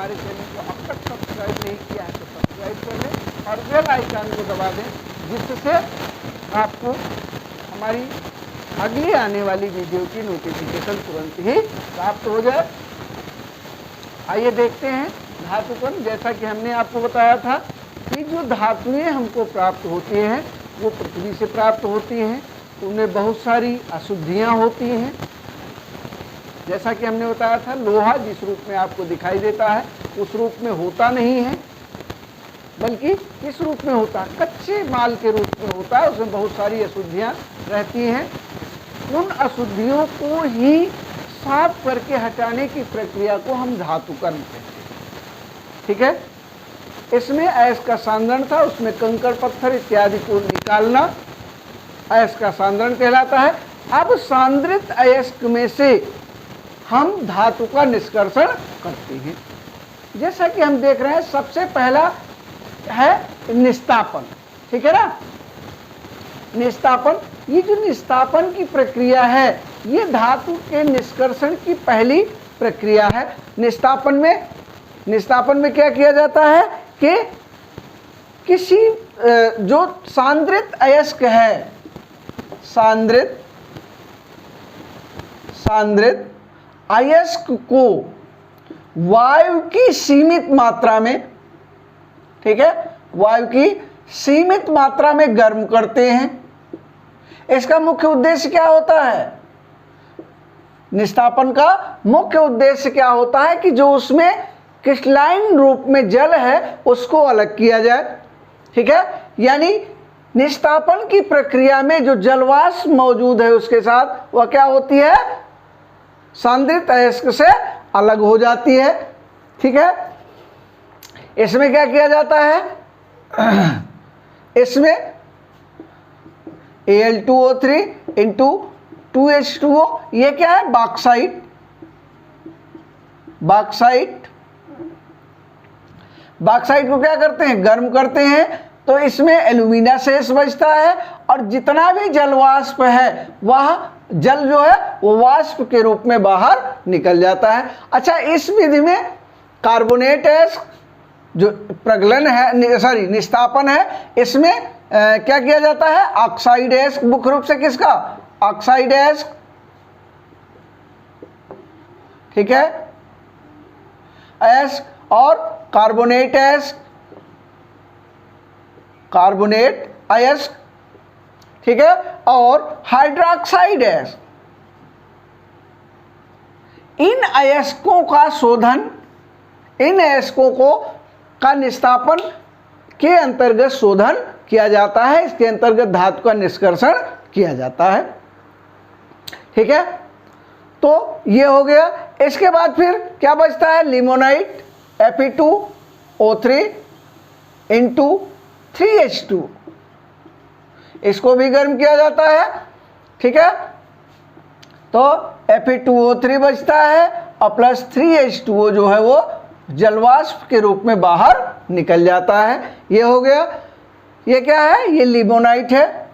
हमारे चैनल को अब तक सब्सक्राइब नहीं किया है तो सब्सक्राइब कर लें और बेल आइकन को दबा दें, जिससे आपको हमारी अगली आने वाली वीडियो की नोटिफिकेशन तुरंत ही प्राप्त हो जाए। आइए देखते हैं धातुकण। जैसा कि हमने आपको बताया था कि जो धातुएं हमको प्राप्त होती हैं वो पृथ्वी से प्राप्त होती हैं, उनमें बहुत सारी अशुद्धियां होती हैं। जैसा कि हमने बताया था, लोहा जिस रूप में आपको दिखाई देता है उस रूप में होता नहीं है, बल्कि किस रूप में होता है, कच्चे माल के रूप में होता है। उसमें बहुत सारी अशुद्धियां रहती हैं। उन अशुद्धियों को ही साफ करके हटाने की प्रक्रिया को हम धातुकर्म कहते हैं। ठीक है, इसमें अयस्क का सांद्रण था, उसमें कंकड़ पत्थर इत्यादि को निकालना अयस्क का सांद्रण कहलाता है। अब सांद्रित अयस्क में से हम धातु का निष्कर्षण करते हैं। जैसा कि हम देख रहे हैं, सबसे पहला है निस्तापन। ठीक है ना, निस्तापन। ये जो निस्तापन की प्रक्रिया है ये धातु के निष्कर्षण की पहली प्रक्रिया है। निस्तापन में क्या किया जाता है कि किसी जो सांद्रित अयस्क है, सांद्रित अयस्क को वायु की सीमित मात्रा में, ठीक है, वायु की सीमित मात्रा में गर्म करते हैं। इसका मुख्य उद्देश्य क्या होता है? निस्तापन का मुख्य उद्देश्य क्या होता है कि जो उसमें क्रिस्टलाइन रूप में जल है उसको अलग किया जाए। ठीक है, यानी निस्तापन की प्रक्रिया में जो जलवाष्प मौजूद है उसके साथ वह क्या होती है? सांद्रित अयस्क से अलग हो जाती है। ठीक है, इसमें क्या किया जाता है? इसमें Al2O3 इंटू 2H2O, ये क्या है? बॉक्साइट को क्या करते हैं? गर्म करते हैं, तो इसमें एल्यूमिना शेष बचता है और जितना भी जल वाष्प है वह जल जो है वो वाष्प के रूप में बाहर निकल जाता है। अच्छा, इस विधि में कार्बोनेट अयस्क जो प्रगलन है, सॉरी निस्तापन है, इसमें क्या किया जाता है? ऑक्साइड अयस्क, मुख्य रूप से किसका? ऑक्साइड अयस्क। ठीक है, अयस्क और कार्बोनेट अयस्क। ठीक है, और हाइड्रोक्साइड अयस्क। इन अयस्कों का शोधन, इन अयस्कों को का निस्तापन के अंतर्गत शोधन किया जाता है। इसके अंतर्गत धातु का निष्कर्षण किया जाता है। ठीक है, तो ये हो गया। इसके बाद फिर क्या बचता है? लिमोनाइट Fe2O3 इंटू 3H2, इसको भी गर्म किया जाता है। ठीक है, तो Fe2O3 बचता है और प्लस 3H2O जो है वो जलवाष्प के रूप में बाहर निकल जाता है। ये हो गया। ये क्या है? ये लिमोनाइट है।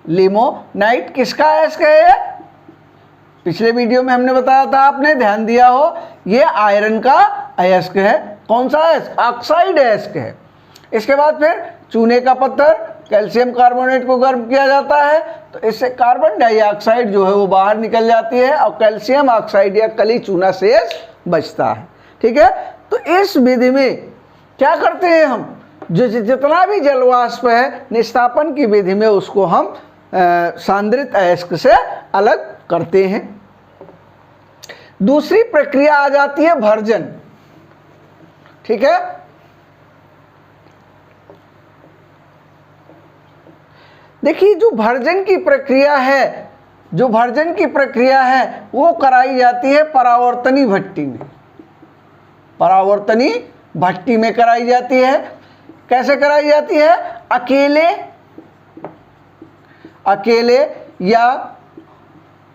लिमोनाइट किसका अयस्क है? ये पिछले वीडियो में हमने बताया था, आपने ध्यान दिया हो, ये आयरन का अयस्क है। कौन सा अयस्क? ऑक्साइड अयस्क है। इसके बाद फिर चूने का पत्थर, कैल्शियम कार्बोनेट को गर्म किया जाता है तो इससे कार्बन डाइऑक्साइड जो है वो बाहर निकल जाती है और कैल्शियम ऑक्साइड या कली चूना शेष बचता है। ठीक है, तो इस विधि में क्या करते हैं हम? जो जितना भी जलवाष्प है निस्तापन की विधि में उसको हम सांद्रित अयस्क से अलग करते हैं। दूसरी प्रक्रिया आ जाती है भर्जन। ठीक है, देखिए जो भर्जन की प्रक्रिया है वो कराई जाती है परावर्तनी भट्टी में। परावर्तनी भट्टी में कराई जाती है। कैसे कराई जाती है? अकेले या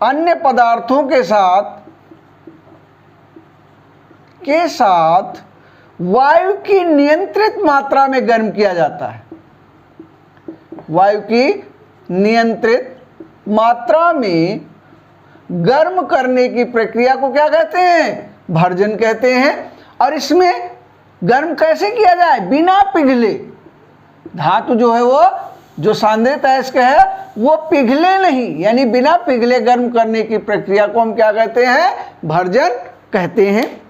अन्य पदार्थों के साथ वायु की नियंत्रित मात्रा में गर्म किया जाता है। वायु की नियंत्रित मात्रा में गर्म करने की प्रक्रिया को क्या कहते हैं? भर्जन कहते हैं। और इसमें गर्म कैसे किया जाए, बिना पिघले। धातु जो है वो जो सांद्रित अयस्क है वो पिघले नहीं, यानी बिना पिघले गर्म करने की प्रक्रिया को हम क्या कहते हैं, भर्जन कहते हैं।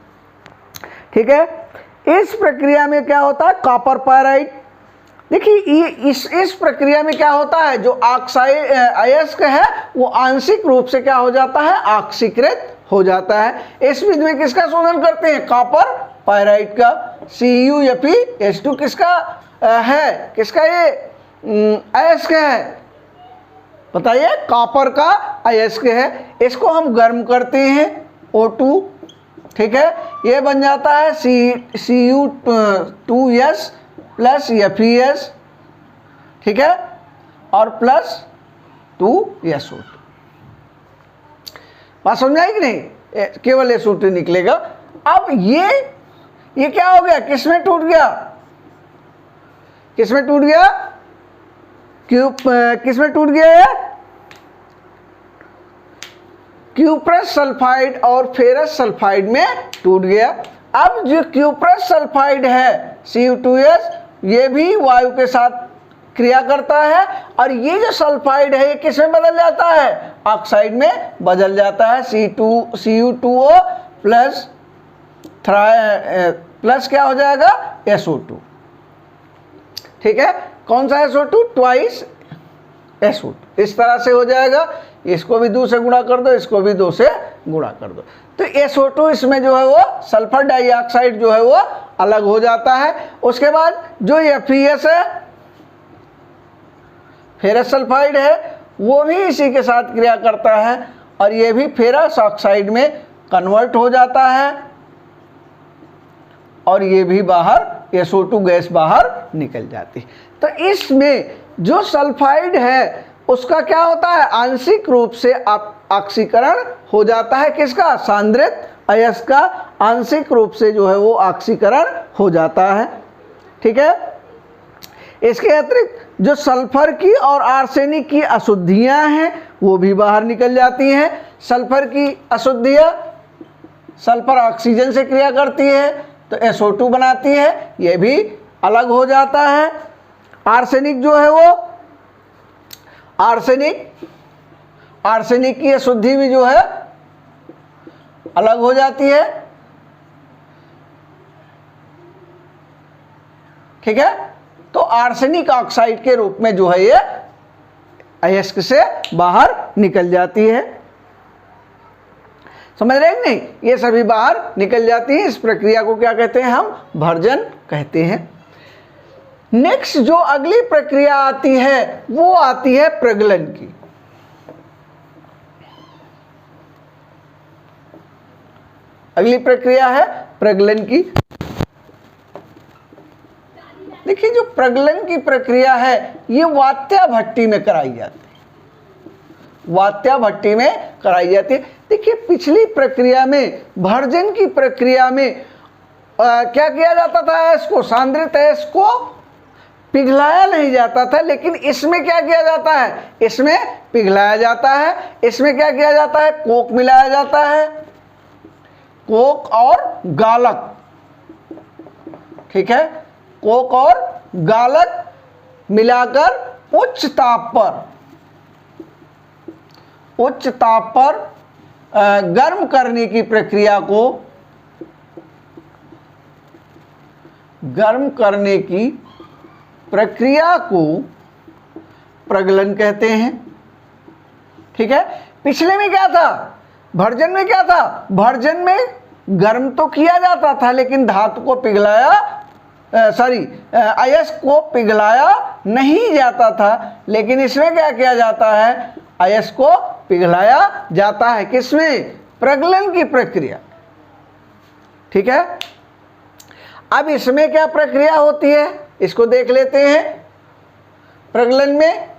ठीक है, इस प्रक्रिया में क्या होता है, कॉपर पायराइड। देखिए ये इस प्रक्रिया में क्या होता है, जो ऑक्साइड अयस्क है वो आंशिक रूप से क्या हो जाता है, ऑक्सीकृत हो जाता है। इस विधि में किसका शोधन करते हैं, कॉपर पायराइड का। CuFeS2 किसका है, किसका ये अयस्क है, बताइए, कॉपर का अयस्क है। इसको हम गर्म करते हैं, O2। ठीक है, ये बन जाता है Cu2S प्लस FeS, ठीक है, और प्लस 2SO2। बात समझ आई कि नहीं, केवल SO2 निकलेगा। अब ये क्या हो गया, किसमें टूट गया, किसमें टूट गया, किसमें टूट गया है, क्यूप्रस सल्फाइड और फेरस सल्फाइड में टूट गया। अब जो क्यूप्रस सल्फाइड है Cu2S, ये भी वायु के साथ क्रिया करता है, और ये जो सल्फाइड है ये किस में बदल जाता है, ऑक्साइड में बदल जाता है। Cu2O प्लस क्या हो जाएगा, SO2। ठीक है, कौन सा SO2, ट्वाइस SO2, इस तरह से हो जाएगा। इसको भी 2 से गुणा कर दो, इसको भी 2 से गुणा कर दो, तो SO2 इसमें जो है वो सल्फर डाइऑक्साइड जो है वो अलग हो जाता है। उसके बाद जो FeS है, फेरस सल्फाइड है, वो भी इसी के साथ क्रिया करता है, और ये भी फेरस ऑक्साइड में कन्वर्ट हो जाता है, और ये भी बाहर SO2 गैस बाहर निकल जाती है। तो इसमें जो सल्फाइड है उसका क्या होता है, आंशिक रूप से ऑक्सीकरण हो जाता है, किसका, सांद्रित अयस्क का आंशिक रूप से जो है वो ऑक्सीकरण हो जाता है। ठीक है, इसके अतिरिक्त जो सल्फर की और आर्सेनिक की अशुद्धियां हैं वो भी बाहर निकल जाती हैं। सल्फर की अशुद्धियां, सल्फर ऑक्सीजन से क्रिया करती है तो SO2 बनाती है, ये भी अलग हो जाता है। आर्सेनिक जो है वो आर्सेनिक की अशुद्धि भी जो है अलग हो जाती है। ठीक है, तो आर्सेनिक ऑक्साइड के रूप में जो है ये अयस्क से बाहर निकल जाती है। समझ रहे हैं कि नहीं, ये सभी बाहर निकल जाती है। इस प्रक्रिया को क्या कहते हैं, हम भर्जन कहते हैं। नेक्स्ट जो अगली प्रक्रिया आती है वो आती है प्रगलन की। अगली प्रक्रिया है प्रगलन की। देखिए जो प्रगलन की प्रक्रिया है ये वात्या भट्टी में कराई जाती है, वात्या भट्टी में कराई जाती है। देखिए पिछली प्रक्रिया में, भर्जन की प्रक्रिया में क्या किया जाता था, इसको सांद्रित अयस्क को पिघलाया नहीं जाता था, लेकिन इसमें क्या किया जाता है, इसमें पिघलाया जाता है। इसमें क्या किया जाता है, कोक मिलाया जाता है, कोक और गालक। ठीक है, कोक और गालक मिलाकर उच्च ताप पर गर्म करने की प्रक्रिया को, गर्म करने की प्रक्रिया को प्रगलन कहते हैं। ठीक है, पिछले में क्या था, भर्जन में क्या था, भर्जन में गर्म तो किया जाता था लेकिन धातु को पिघलाया, अयस्क को पिघलाया नहीं जाता था। लेकिन इसमें क्या किया जाता है, अयस्क को पिघलाया जाता है। किसमें, प्रगलन की प्रक्रिया। ठीक है, अब इसमें क्या प्रक्रिया होती है इसको देख लेते हैं। प्रगलन में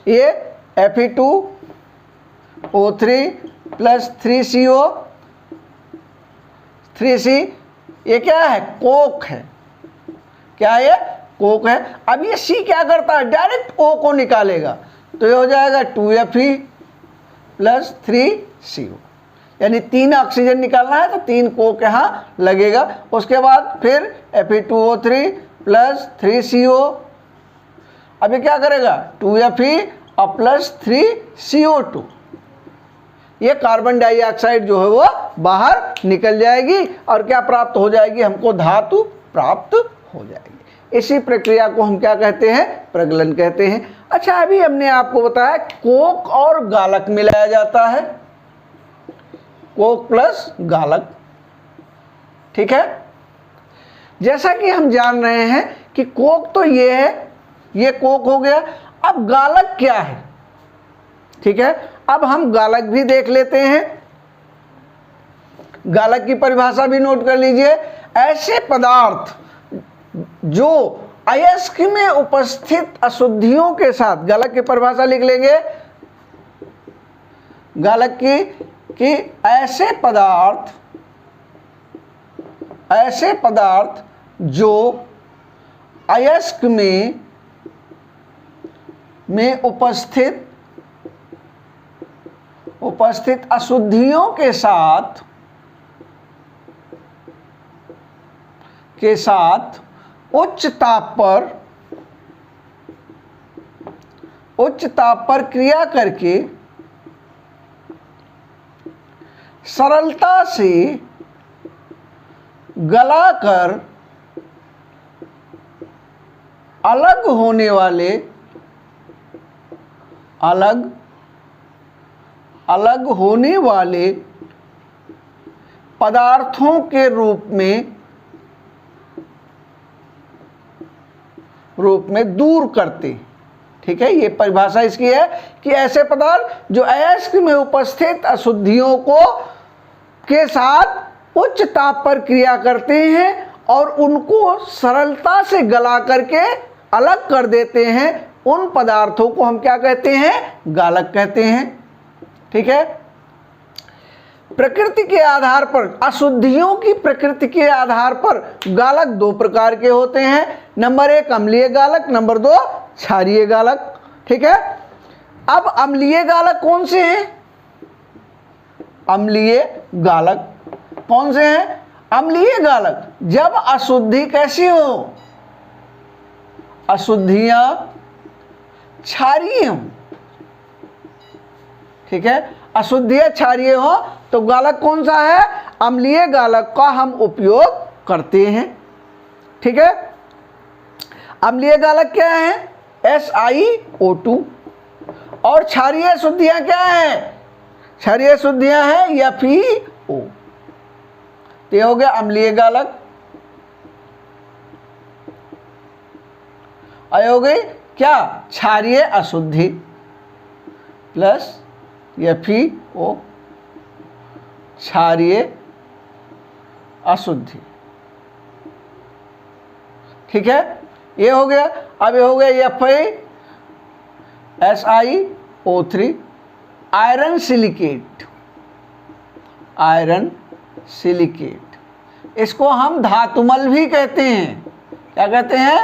ये Fe2O3 प्लस 3CO3C, ये क्या है, कोक है। क्या है, कोक है। अब ये C क्या करता है, डायरेक्ट O को निकालेगा, तो ये हो जाएगा 2Fe प्लस 3 CO, यानी 3 ऑक्सीजन निकालना है तो 3 कोक यहाँ लगेगा। उसके बाद फिर Fe2O3 प्लस 3 CO, अभी क्या करेगा 2Fe और प्लस 3 CO2, ये कार्बन डाइऑक्साइड जो है वो बाहर निकल जाएगी और क्या प्राप्त हो जाएगी, हमको धातु प्राप्त हो जाएगी। इसी प्रक्रिया को हम क्या कहते हैं, प्रगलन कहते हैं। अच्छा, अभी हमने आपको बताया कोक और गालक मिलाया जाता है, कोक प्लस गालक, ठीक है। जैसा कि हम जान रहे हैं कि कोक तो ये है, ये कोक हो गया। अब गालक क्या है, ठीक है। अब हम गालक भी देख लेते हैं। गालक की परिभाषा भी नोट कर लीजिए। ऐसे पदार्थ जो अयस्क में उपस्थित अशुद्धियों के साथ, गालक की परिभाषा लिख लेंगे, गालक की ऐसे पदार्थ जो अयस्क में उपस्थित अशुद्धियों के साथ उच्च ताप पर क्रिया करके सरलता से गलाकर अलग होने वाले पदार्थों के रूप में दूर करते, ठीक है। ये परिभाषा इसकी है कि ऐसे पदार्थ जो अयस्क में उपस्थित अशुद्धियों के साथ उच्च ताप पर क्रिया करते हैं और उनको सरलता से गला करके अलग कर देते हैं, उन पदार्थों को हम क्या कहते हैं, गालक कहते हैं, ठीक है। प्रकृति के आधार पर, अशुद्धियों की प्रकृति के आधार पर गालक 2 प्रकार के होते हैं। नंबर 1 अम्लीय गालक, नंबर 2 क्षारीय गालक, ठीक है। अब अम्लीय गालक कौन से हैं, अम्लीय गालक कौन से हैं, अम्लीय गालक जब अशुद्धि कैसी हो, अशुद्धियां क्षारीय हो, ठीक है। अशुद्धियां क्षारीय हो तो गालक कौन सा है, अम्लीय गालक का हम उपयोग करते हैं, ठीक है। अम्लीय गालक क्या है, SiO2, और क्षारीय अशुद्धियां क्या है, क्षारीय अशुद्धियां हैं FeO। तो ये हो गया अम्लीय गालक। हो गई क्या, क्षारीय अशुद्धि प्लस FeO, क्षारीय अशुद्धि, ठीक है। ये हो गया। अब ये हो गया FeSiO3, आयरन सिलिकेट, इसको हम धातुमल भी कहते हैं। क्या कहते हैं,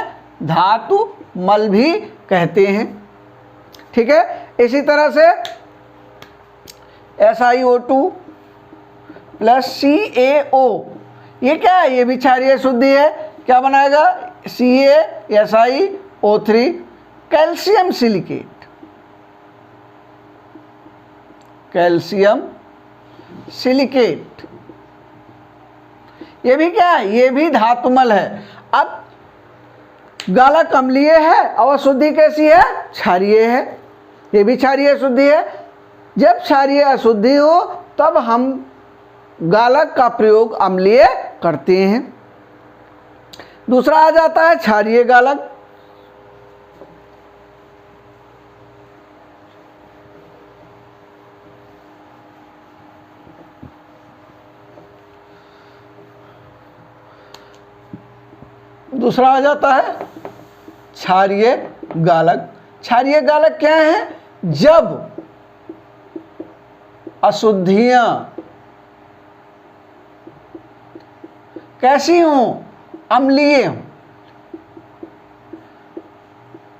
धातुमल भी कहते हैं, ठीक है। इसी तरह से SiO2 प्लस CaO, ये क्या है, ये भी क्षारीय शुद्धि है। क्या बनाएगा, CaSiO3, कैल्शियम सिलिकेट, ये भी क्या है, ये भी धातुमल है। अब गालक अम्लीय है और अशुद्धि कैसी है, क्षारीय है, ये भी क्षारीय शुद्धि है। जब क्षारीय अशुद्धि हो तब हम गालक का प्रयोग अम्लीय करते हैं। दूसरा आ जाता है क्षारीय गालक। दूसरा आ जाता है क्षारीय गालक। क्षारीय गालक क्या है, जब अशुद्धियां कैसी हों, अम्लीय हों,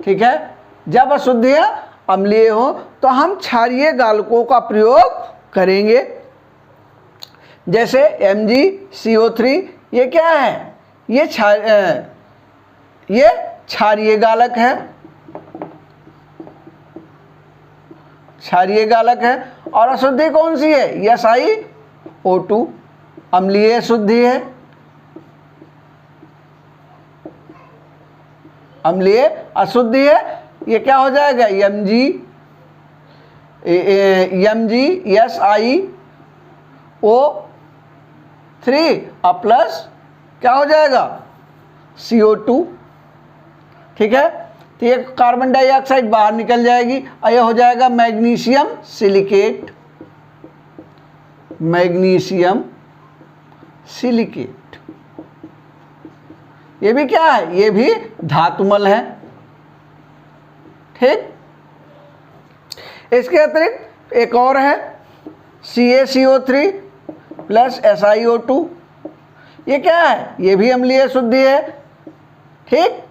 ठीक है। जब अशुद्धियां अम्लीय हो तो हम क्षारीय गालकों का प्रयोग करेंगे। जैसे MgCO3 ये क्या है, ये क्षारीय गालक है, क्षारीय गालक है। और अशुद्धि कौन सी है, SiO2 अम्लीय अशुद्धि है, अम्लीय अशुद्धि है। ये क्या हो जाएगा, MgSiO3 प्लस क्या हो जाएगा, CO2। ठीक है, तो ये कार्बन डाइऑक्साइड बाहर निकल जाएगी और ये हो जाएगा मैग्नीशियम सिलिकेट, मैग्नीशियम सिलिकेट। ये भी क्या है, ये भी धातुमल है। ठीक, इसके अतिरिक्त एक और है CaCO3 प्लस SiO2। ये क्या है, ये भी अम्लीय शुद्धि है। ठीक,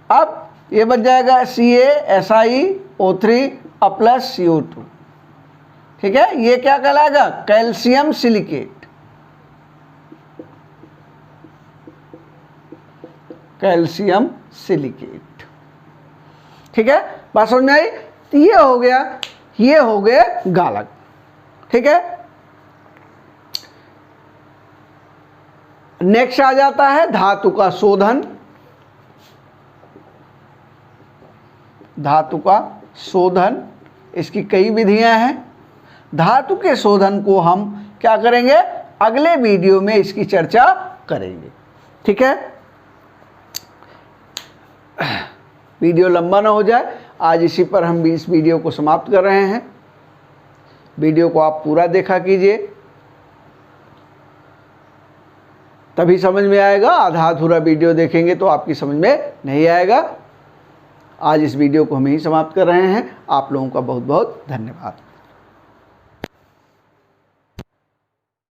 अब ये बच जाएगा CaSiO3 प्लस CO2। ठीक है, ये क्या कहलाएगा, कैल्शियम सिलिकेट, कैल्शियम सिलिकेट। ठीक है, बात समझ में आई। तो ये हो गया, ये हो गए गालक। ठीक है, नेक्स्ट आ जाता है धातु का शोधन। धातु का शोधन, इसकी कई विधियां हैं। धातु के शोधन को हम क्या करेंगे, अगले वीडियो में इसकी चर्चा करेंगे। ठीक है, वीडियो लंबा ना हो जाए, आज इसी पर हम इस वीडियो को समाप्त कर रहे हैं। वीडियो को आप पूरा देखा कीजिए, तभी समझ में आएगा। आधा अधूरा वीडियो देखेंगे तो आपकी समझ में नहीं आएगा। आज इस वीडियो को हम यहीं समाप्त कर रहे हैं। आप लोगों का बहुत बहुत धन्यवाद।